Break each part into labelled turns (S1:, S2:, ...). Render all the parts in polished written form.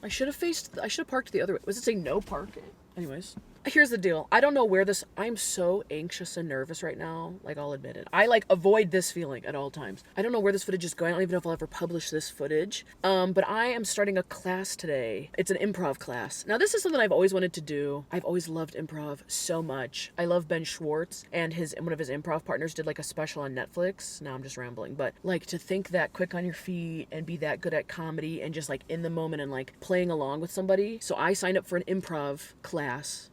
S1: I should have parked the other way. Was it saying no parking? Anyways, here's the deal. I don't know where I'm so anxious and nervous right now. Like, I'll admit it. I like avoid this feeling at all times. I don't know where this footage is going. I don't even know if I'll ever publish this footage. But I am starting a class today. It's an improv class. Now, this is something I've always wanted to do. I've always loved improv so much. I love Ben Schwartz, and one of his improv partners did like a special on Netflix. Now I'm just rambling, but like to think that quick on your feet and be that good at comedy and just like in the moment and like playing along with somebody. So I signed up for an improv class.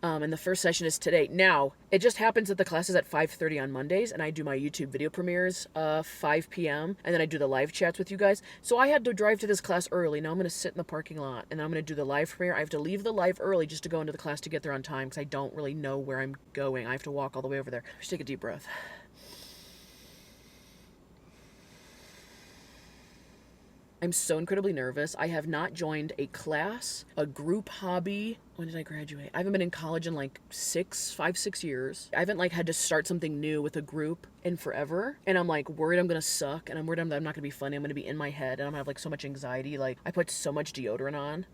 S1: And the first session is today. Now, it just happens that the class is at 5:30 on Mondays, and I do my YouTube video premieres 5 p.m., and then I do the live chats with you guys. So I had to drive to this class early. Now I'm going to sit in the parking lot, and then I'm going to do the live premiere. I have to leave the live early just to go into the class to get there on time, because I don't really know where I'm going. I have to walk all the way over there. Just take a deep breath. I'm so incredibly nervous. I have not joined a class, a group hobby. When did I graduate? I haven't been in college in like 5-6 years. I haven't like had to start something new with a group in forever. And I'm like worried I'm gonna suck, and I'm worried I'm not gonna be funny. I'm gonna be in my head, and I'm gonna have like so much anxiety. Like I put so much deodorant on,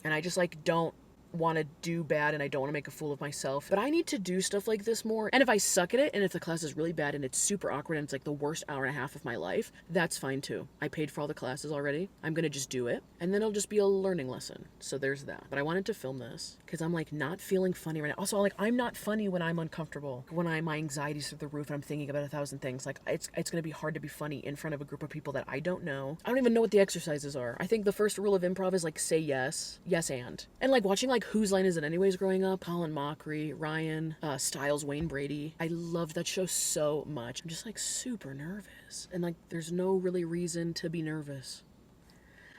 S1: and I just like don't want to do bad, and I don't want to make a fool of myself, but I need to do stuff like this more. And if I suck at it, and if the class is really bad and it's super awkward and it's like the worst hour and a half of my life, that's fine too. I paid for all the classes already. I'm gonna just do it, and then it'll just be a learning lesson. So there's that. But I wanted to film this because I'm like not feeling funny right now. Also, like I'm not funny when I'm uncomfortable, when my anxiety's through the roof and I'm thinking about 1,000 things. Like it's gonna be hard to be funny in front of a group of people that I don't know. I don't even know what the exercises are. I think the first rule of improv is like say yes and like watching like Whose Line Is It Anyways growing up, Colin Mockery, Ryan Stiles, Wayne Brady. I loved that show so much. I'm just like super nervous, and like there's no really reason to be nervous.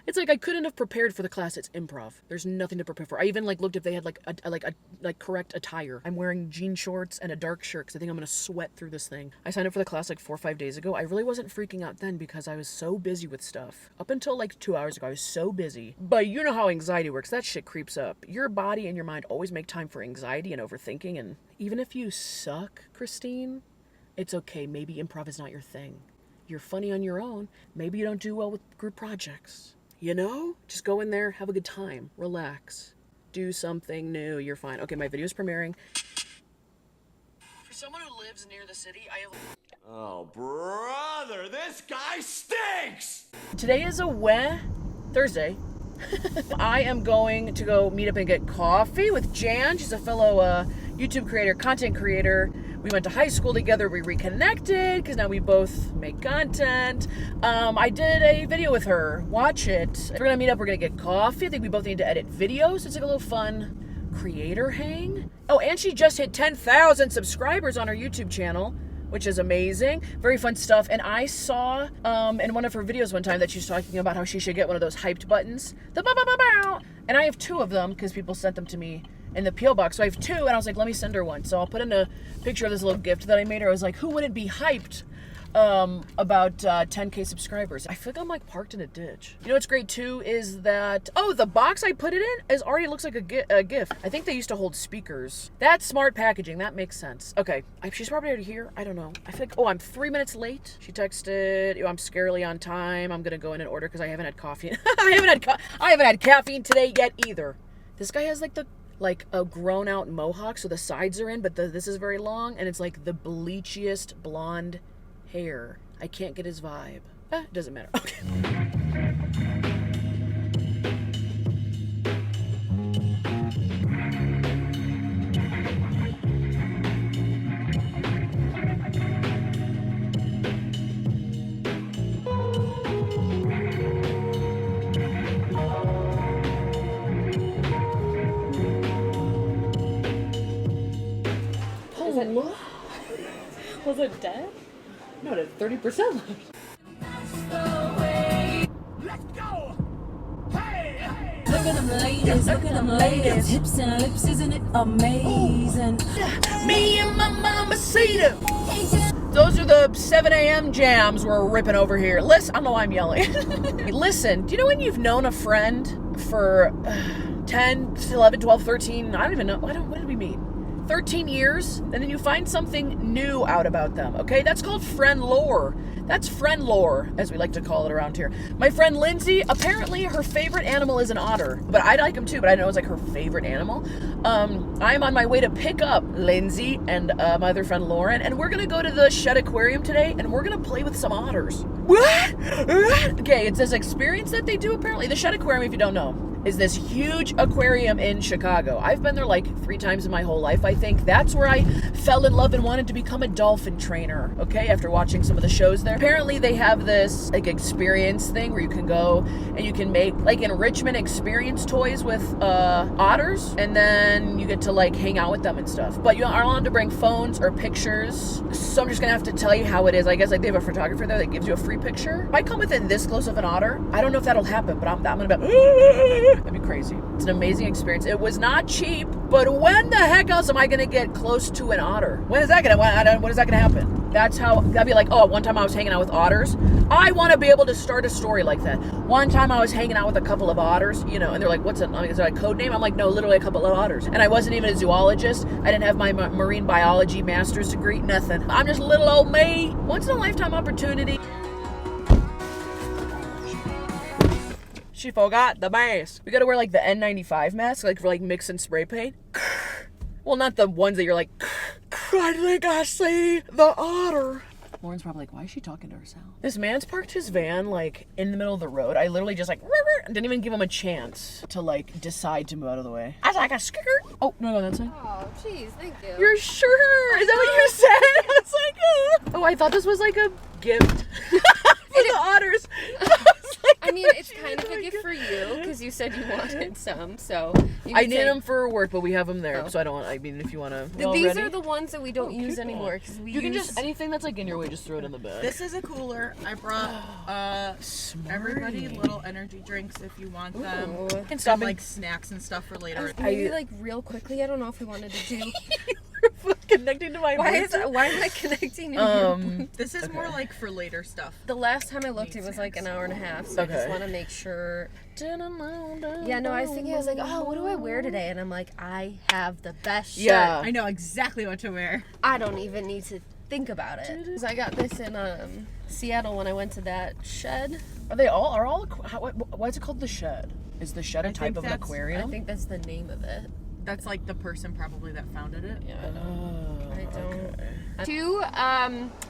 S1: It's like I couldn't have prepared for the class. It's improv. There's nothing to prepare for. I even like looked if they had like correct attire. I'm wearing jean shorts and a dark shirt because I think I'm gonna sweat through this thing. I signed up for the class like 4 or 5 days ago. I really wasn't freaking out then because I was so busy with stuff. Up until like 2 hours ago, I was so busy. But you know how anxiety works. That shit creeps up. Your body and your mind always make time for anxiety and overthinking. And even if you suck, Christine, it's okay. Maybe improv is not your thing. You're funny on your own. Maybe you don't do well with group projects. You know? Just go in there, have a good time, relax, do something new, you're fine. Okay, my video's premiering. For someone who lives near the city, I have...
S2: Oh, brother, this guy stinks!
S1: Today is Thursday. I am going to go meet up and get coffee with Jan. She's a fellow YouTube creator, content creator. We went to high school together. We reconnected because now we both make content. I did a video with her. Watch it. We're gonna meet up. We're gonna get coffee. I think we both need to edit videos. It's like a little fun creator hang. Oh, and she just hit 10,000 subscribers on her YouTube channel, which is amazing. Very fun stuff. And I saw in one of her videos one time that she's talking about how she should get one of those hyped buttons. The ba-ba-ba-bow. And I have 2 of them because people sent them to me in the P.O. box. So I have 2, and I was like, let me send her one. So I'll put in a picture of this little gift that I made her. I was like, who wouldn't be hyped about 10K subscribers? I feel like I'm like parked in a ditch. You know what's great too is that, oh, the box I put it in already looks like a gift. I think they used to hold speakers. That's smart packaging. That makes sense. Okay, she's probably already here. I don't know. I think, oh, I'm 3 minutes late. She texted, I'm scarily on time. I'm gonna go in and order because I haven't had coffee. I haven't had caffeine today yet either. This guy has like a grown out mohawk, so the sides are in, but this is very long, and it's like the bleachiest blonde hair. I can't get his vibe. Doesn't matter. Okay.
S3: Was it dead?
S1: No, it had 30% left.
S2: Let's go! Hey!
S4: Look at them ladies, hips and lips, isn't it amazing?
S1: Me and my mamacita. Those are the 7 a.m. jams we're ripping over here. Listen, I don't know why I'm yelling. Listen, do you know when you've known a friend for 10, 11, 12, 13, I don't even know, what did we meet? 13 years, and then you find something new out about them, okay? That's called friend lore. That's friend lore, as we like to call it around here. My friend Lindsey, apparently her favorite animal is an otter. But I like him too, but I didn't know it was like her favorite animal. I'm on my way to pick up Lindsey and my other friend Lauren, and we're gonna go to the Shedd Aquarium today, and we're gonna play with some otters. What? Okay, it's this experience that they do apparently. The Shedd Aquarium, if you don't know, is this huge aquarium in Chicago. I've been there like 3 times in my whole life, I think. That's where I fell in love and wanted to become a dolphin trainer, okay, after watching some of the shows there. Apparently they have this like experience thing where you can go and you can make like enrichment experience toys with otters, and then you get to like hang out with them and stuff. But you aren't allowed to bring phones or pictures, so I'm just gonna have to tell you how it is. I guess like they have a photographer there that gives you a free picture. If I come within this close of an otter, I don't know if that'll happen, but I'm gonna be that'd be crazy. It's an amazing experience. It was not cheap, but when the heck else am I gonna get close to an otter? When is that gonna happen? That's how, that'd be like, oh, one time I was hanging out with otters. I want to be able to start a story like that. One time I was hanging out with a couple of otters, you know, and they're like, what's it? Is that a code name? I'm like, no, literally a couple of otters. And I wasn't even a zoologist. I didn't have my marine biology master's degree, nothing. I'm just little old me. Once in a lifetime opportunity. She forgot the mask. We gotta wear like the N95 mask, like for like mix and spray paint. Well, not the ones that you're like, I think I see the otter. Lauren's probably like, why is she talking to herself? This man's parked his van like in the middle of the road. I literally just like, didn't even give him a chance to like decide to move out of the way. I was like a skirt. Oh, no, go that side.
S3: Oh, jeez, thank you.
S1: You're sure? Is that what you said? I was like, oh, I thought this was like a gift for the otters.
S3: I mean, it's kind of a gift for you because you said you wanted some, so you
S1: I
S3: can
S1: need
S3: say-
S1: them for work, but we have them there,
S3: Oh.
S1: so I don't want. I mean, if you want to.
S3: These are the ones that we don't use
S1: cute.
S3: anymore because we
S1: You can
S3: use.
S1: just anything that's like in your way, just throw it in the bag.
S5: This is a cooler. I brought everybody little energy drinks if you want them.
S3: Ooh.
S1: And
S5: And
S1: stop
S5: like snacks and stuff for later.
S3: Maybe like real quickly. I don't know if we wanted to do.
S1: connecting to my.
S3: Why
S1: Bluetooth.
S3: am I connecting? To your
S5: This is more like for later stuff.
S3: The last time I looked, it was like an hour and a half, so I just
S1: Okay.
S3: want to make sure. Yeah, no, I was thinking, I was like, oh, what do I wear today? And I'm like, I have the best shirt.
S1: Yeah.
S5: I know exactly what to wear.
S3: I don't even need to think about it. 'Cause I got this in Seattle when I went to that shed.
S1: Are all? Why is it called the Shed? Is the Shed a type
S5: think
S1: of an
S5: that's-
S1: aquarium?
S3: I think that's the name of it.
S5: That's like the person probably that founded it.
S3: Yeah.
S1: Oh,
S3: I don't.
S1: okay.
S3: 2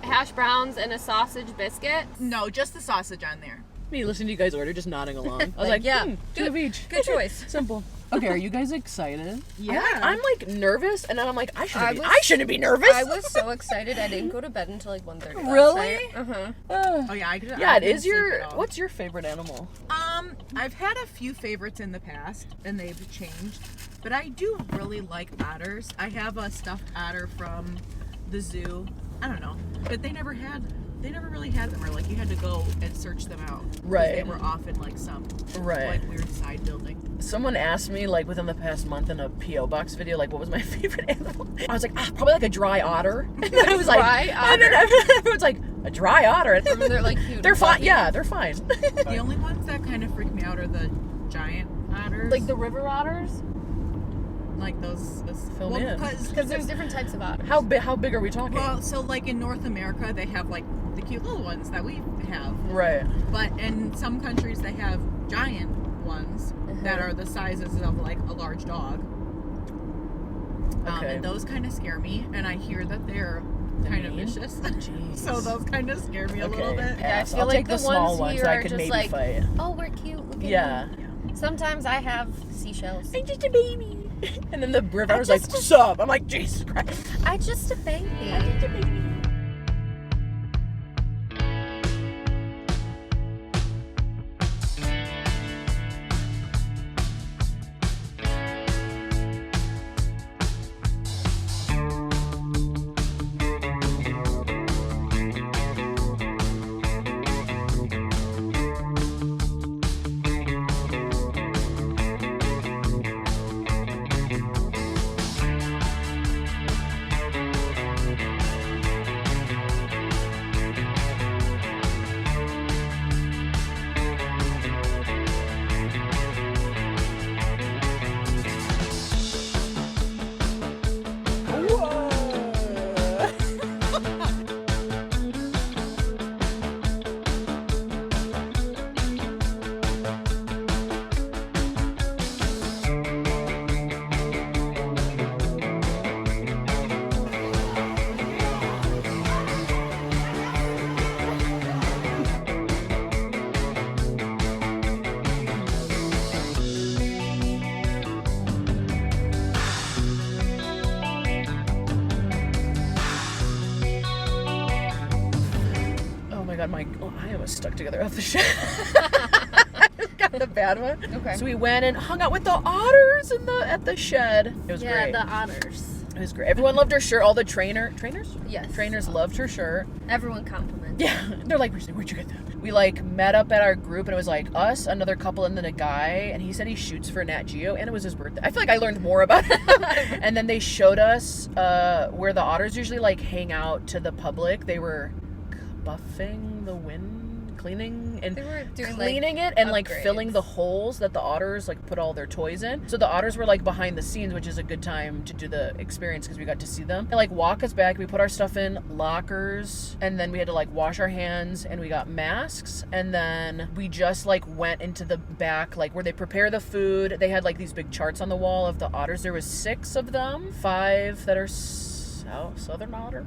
S3: hash browns and a sausage biscuit.
S5: No, just the sausage on there.
S1: Me listening to you guys order, just nodding along. I was like,
S3: yeah,
S1: 2 of each.
S3: Good choice.
S1: Simple. Okay, are you guys excited?
S5: Yeah.
S1: I'm like nervous, and then I'm like, I
S3: was-
S1: shouldn't be nervous.
S3: I was so excited. I didn't go to bed until like 1:30.
S1: Really?
S3: Uh huh.
S5: Oh yeah, I could.
S1: Yeah,
S5: I
S1: it
S5: couldn't
S1: is
S5: sleep
S1: your.
S5: at all.
S1: What's your favorite animal?
S5: I've had a few favorites in the past, and they've changed. But I do really like otters. I have a stuffed otter from the zoo. I don't know, but they never really had them, or like you had to go and search them out. 'Cause
S1: Right.
S5: They were off in like some
S1: Right.
S5: like weird side building.
S1: Someone asked me like within the past month in a PO box video, like what was my favorite animal? I was like, probably like a dry otter. And I was like,
S3: Dry
S1: and then everyone's like, a dry otter.
S3: I mean, they're like cute.
S1: They're
S3: and
S1: fine.
S3: fluffy.
S1: Yeah, they're fine.
S5: The only ones that kind of freak me out are the giant otters.
S3: Like the river otters.
S5: like those
S1: Fill me in.
S3: Because there's different types of otters.
S1: How big are we talking?
S5: Well, so like in North America, they have like the cute little ones that we have,
S1: right.
S5: but in some countries they have giant ones that are the sizes of like a large dog.
S1: Okay.
S5: And those kind of scare me, and I hear that they're kind of
S1: mean?
S5: vicious.
S1: Jeez.
S5: So those kind of scare me a little
S1: Okay.
S5: bit.
S3: Yeah, I
S1: Pass.
S3: feel
S1: I'll
S3: like
S1: take the
S3: the
S1: small
S3: ones
S1: ones
S3: here
S1: that I
S3: are
S1: can
S3: just
S1: maybe
S3: like,
S1: fight.
S3: oh, we're cute. Look at
S1: Yeah.
S3: them. Sometimes I have seashells.
S1: I'm just a baby. And then the river's like, sup? I'm like, Jesus Christ.
S3: I just a baby.
S1: got my eye was stuck together off the shed. Got the bad one.
S3: Okay.
S1: So we went and hung out with the otters at the shed. It was
S3: Yeah,
S1: great.
S3: the otters.
S1: It was great. Everyone loved her shirt. All the trainers?
S3: Yes.
S1: Trainers loved her shirt.
S3: Everyone complimented.
S1: Yeah. They're like, where'd you get that? We like met up at our group and it was like us, another couple, and then a guy, and he said he shoots for Nat Geo and it was his birthday. I feel like I learned more about him. And then they showed us where the otters usually like hang out to the public. They were buffing the wind, cleaning and
S3: They were doing,
S1: cleaning
S3: like,
S1: it and like
S3: upgrades.
S1: filling the holes that the otters like put all their toys in. So the otters were like behind the scenes, which is a good time to do the experience because we got to see them. They like walk us back. We put our stuff in lockers and then we had to like wash our hands and we got masks and then we just like went into the back like where they prepare the food. They had like these big charts on the wall of the otters. There was 6 of them, 5 that are southern otter.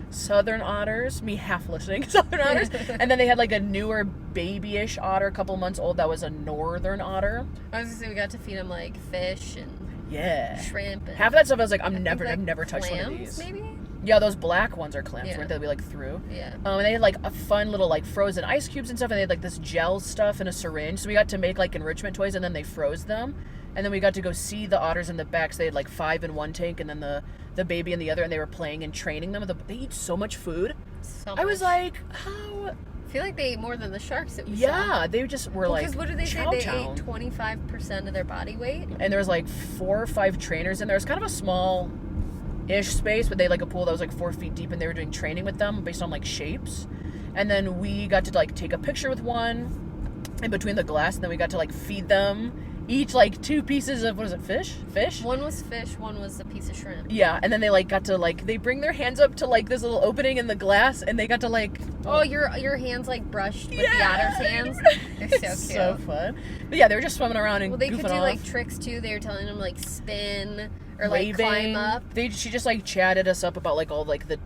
S1: Southern otters, me half listening, southern otters. And then they had like a newer babyish otter, a couple months old, that was a northern otter.
S3: I was gonna say we got to feed them like fish and
S1: Yeah.
S3: shrimp. And
S1: Half of that stuff I was like,
S3: I
S1: I've
S3: think,
S1: never touched one of
S3: clams,
S1: these.
S3: Maybe.
S1: Yeah, those black ones are clams,
S3: Yeah.
S1: weren't they? That we like threw.
S3: Yeah.
S1: And they had like a fun little like frozen ice cubes and stuff, and they had like this gel stuff in a syringe. So we got to make like enrichment toys, and then they froze them. And then we got to go see the otters in the back. So they had like 5 in one tank, and then the baby in the other, and they were playing and training them. They eat so much food.
S3: So
S1: I was
S3: much.
S1: like, how?
S3: I feel like they ate more than the sharks that we saw.
S1: Yeah, they just were like,
S3: Because what did they say?
S1: chow
S3: They
S1: chow.
S3: ate 25% of their body weight.
S1: And there was like 4 or 5 trainers in there. It was kind of a small-ish space, but they had like a pool that was like 4 feet deep, and they were doing training with them based on like shapes. And then we got to like take a picture with one in between the glass, and then we got to like feed them each like 2 pieces of, what is it, fish?
S3: One was fish, one was a piece of shrimp.
S1: Yeah, and then they like got to like, they bring their hands up to like this little opening in the glass, and they got to like,
S3: Oh, your hands like brushed with the otter's hands. They're so cute.
S1: It's so fun. But yeah, they were just swimming aroround and
S3: Well, they
S1: goofing
S3: could do
S1: off.
S3: like tricks too. They were telling them like spin or like
S1: Waving.
S3: climb up.
S1: She just like chatted us up about like all like the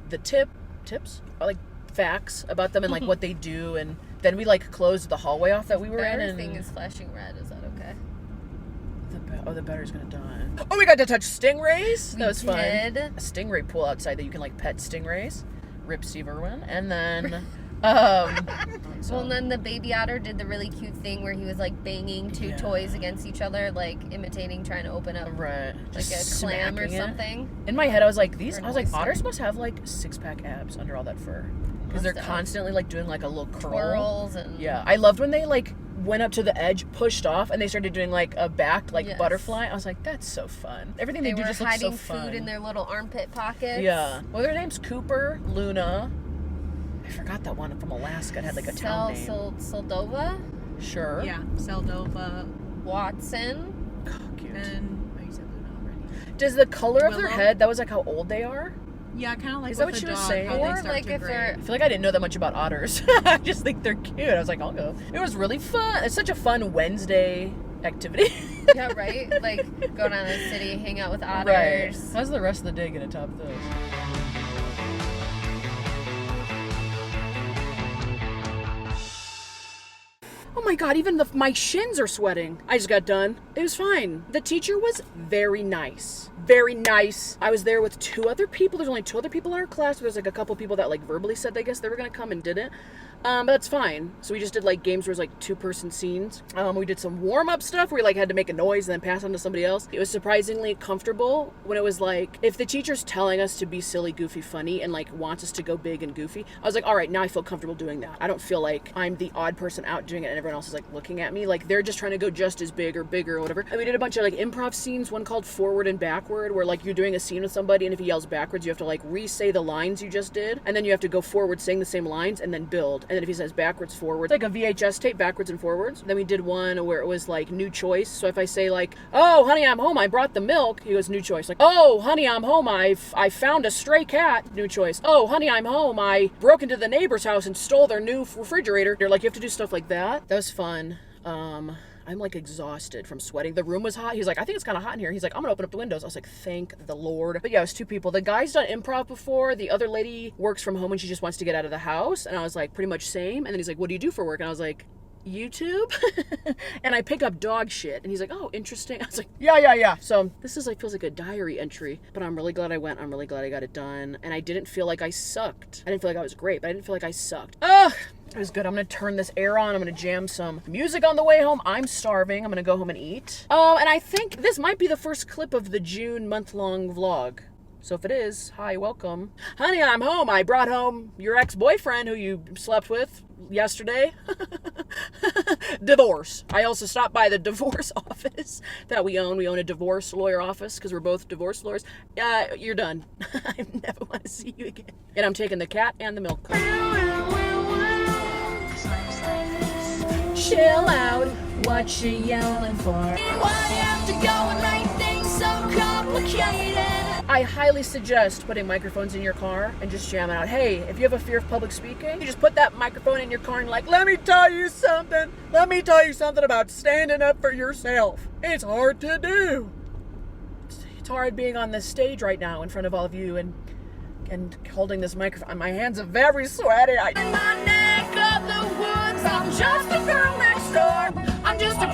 S1: tips or like facts about them and like what they do, and then we like closed the hallway off that we were in.
S3: Everything
S1: And
S3: is flashing red. Is that okay?
S1: the battery's gonna die. Oh, we got to touch stingrays. That was fun.
S3: did.
S1: A stingray pool outside that you can like pet stingrays. Rip Steve Irwin, and then. So-
S3: Well, and then the baby otter did the really cute thing where he was like banging 2 toys against each other, like imitating trying to open up
S1: Right,
S3: like
S1: just
S3: a clam or
S1: smacking it.
S3: something.
S1: In my head, I was like,
S3: Or an
S1: like,
S3: oyster.
S1: otters must have like 6-pack abs under all that fur, because they're
S3: Must have.
S1: constantly like doing like a little curl.
S3: Twirls and
S1: Yeah, I loved when they like went up to the edge, pushed off, and they started doing like a back like
S3: Yes.
S1: butterfly. I was like, that's so fun. Everything they,
S3: they
S1: do
S3: were
S1: just looks so
S3: hiding
S1: fun.
S3: food in their little armpit pockets.
S1: Yeah. Well, their name's Cooper, Luna. I forgot that one from Alaska. It had like a town name.
S3: Soldova,
S1: Sure.
S5: Yeah, Seldova,
S3: Watson.
S1: Oh, cute.
S5: and oh, you said Luna already.
S1: Does the color of their
S5: Willow?
S1: head, that was like how old they are?
S5: Yeah, kind of like
S1: Is that
S5: with
S1: what
S5: the
S1: she was
S5: dog,
S1: saying?
S5: how they
S3: Or
S5: start
S3: like
S5: to
S3: if
S5: gray.
S3: they're
S1: I feel like I didn't know that much about otters. I just think they're cute. I was like, I'll go. It was really fun. It's such a fun Wednesday activity.
S3: Yeah, right. Like go down to the city, hang out with
S1: Right.
S3: otters.
S1: How's the rest of the day gonna top this? Oh my god, even my shins are sweating. I just got done. It was fine. The teacher was very nice. Very nice. I was there with 2 other people. There's only 2 other people in our class. There's like a couple people that like verbally said they guess they were gonna come and didn't. But that's fine. So we just did like games where it was like 2-person scenes. We did some warm-up stuff where we like had to make a noise and then pass on to somebody else. It was surprisingly comfortable when it was like, if the teacher's telling us to be silly, goofy, funny, and like wants us to go big and goofy, I was like, all right, now I feel comfortable doing that. I don't feel like I'm the odd person out doing it and everyone else is like looking at me. Like they're just trying to go just as big or bigger or whatever. And we did a bunch of like improv scenes, one called Forward and Backward, where like you're doing a scene with somebody and if he yells backwards, you have to like re-say the lines you just did. And then you have to go forward saying the same lines and then build. And then if he says backwards, forward, it's like a VHS tape, backwards and forwards. Then we did one where it was like new choice. So if I say like, oh honey, I'm home, I brought the milk, he goes new choice. Like, oh honey, I'm home, I found a stray cat, new choice. Oh honey, I'm home, I broke into the neighbor's house and stole their new refrigerator. They're like, you have to do stuff like that. That was fun. I'm like exhausted from sweating. The room was hot. He's like, I think it's kind of hot in here. He's like, I'm gonna open up the windows. I was like, thank the Lord. But yeah, it was 2 people. The guy's done improv before. The other lady works from home and she just wants to get out of the house. And I was like, pretty much same. And then he's like, what do you do for work? And I was like, YouTube? And I pick up dog shit. And he's like, oh, interesting. I was like, yeah. So this is like, feels like a diary entry, but I'm really glad I went. I'm really glad I got it done. And I didn't feel like I sucked. I didn't feel like I was great, but I didn't feel like I sucked. Ugh. It was good. I'm gonna turn this air on. I'm gonna jam some music on the way home. I'm starving. I'm gonna go home and eat. And I think this might be the first clip of the June month-long vlog. So if it is, hi, welcome. Honey, I'm home. I brought home your ex-boyfriend who you slept with yesterday. Divorce. I also stopped by the divorce office that we own. We own a divorce lawyer office because we're both divorce lawyers. You're done. I never want to see you again. And I'm taking the cat and the milk. Chill out, what you yelling for? Why you have to go and make things so complicated? I highly suggest putting microphones in your car and just jamming out. Hey, if you have a fear of public speaking, you just put that microphone in your car and like, let me tell you something. Let me tell you something about standing up for yourself. It's hard to do. It's hard being on this stage right now in front of all of you and holding this microphone. My hands are very sweaty. In my neck of the woods, I'm just a girl next door. I'm just a